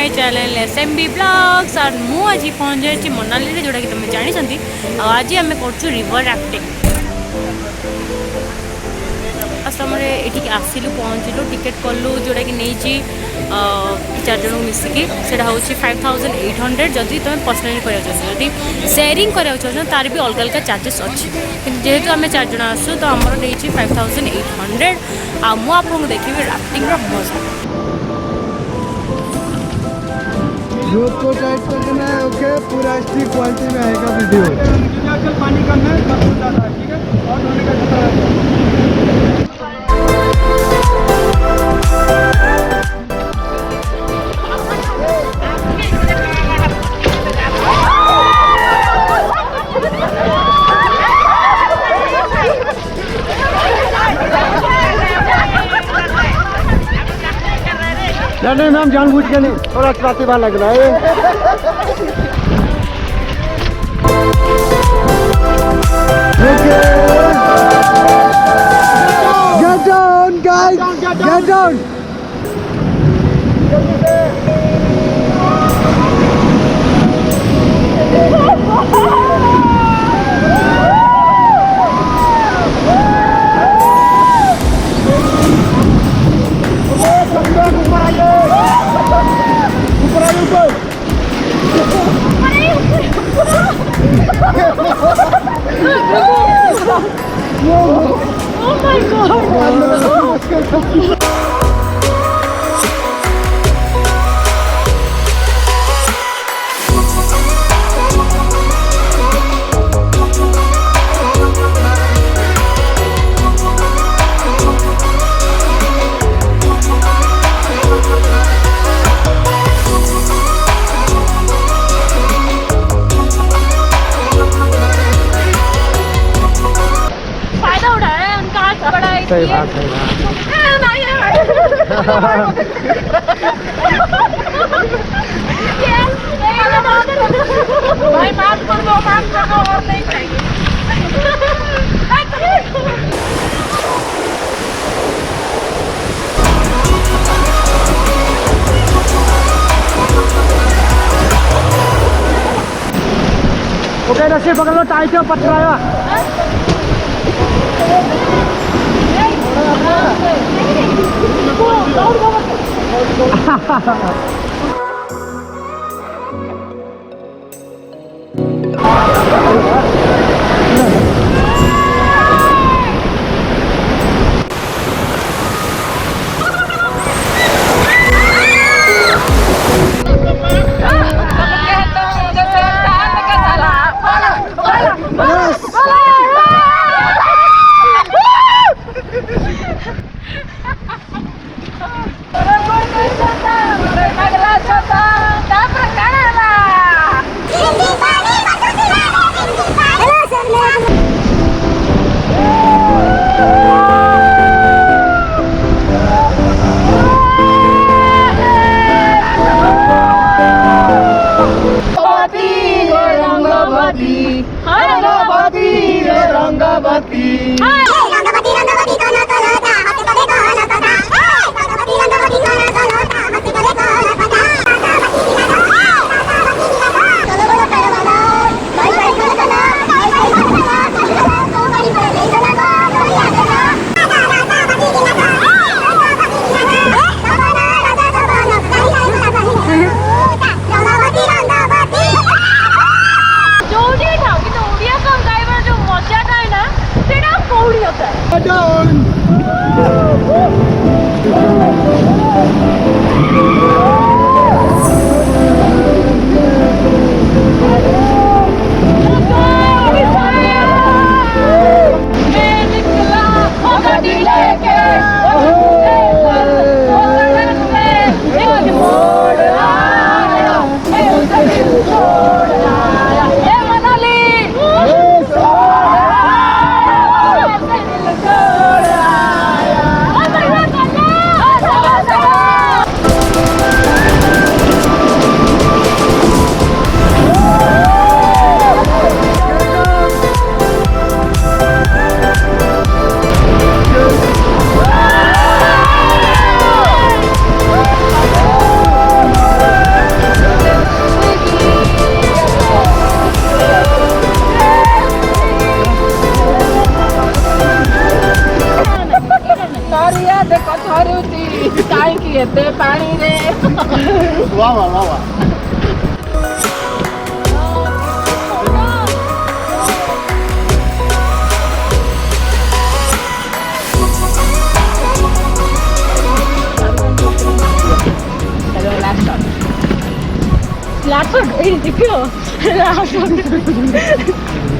My channel SMB blogs और मु आज पहुँच जाए मनाली जोटा कि तुम जानी आज आम कर रिवर राफ्टिंग समय ये आसिलु पहुँचलु टिकेट कलु जोटा कि नहीं 4 जन मिसिकी से हूँ 5800 जदि तुम पर्सनाली करी सेयरिंग करार तार भी अलग अलग चार्जेस अच्छी जेहेतु आम 4 जन आसू तो आमर नहीं 5800 आपको देखिए राफ्टिंग मजा को टाइट कर देना है। ओके पूरा HD क्वालिटी में आएगा वीडियो। पानी कम है सब ज़्यादा है, ठीक है और धोने का खतरा है। नहीं मैम जानबूझ के नहीं, थोड़ा प्रतिभा लग रहा है। Get down guys, get down. Oh my God! सही बात है भाई माफ कर दो और नहीं चाहिए। ओके रस्सी पकड़ लो टाइट है पकड़ाया। दे पानी दे वाह वाह वाह वाह Last shot, देखियो last shot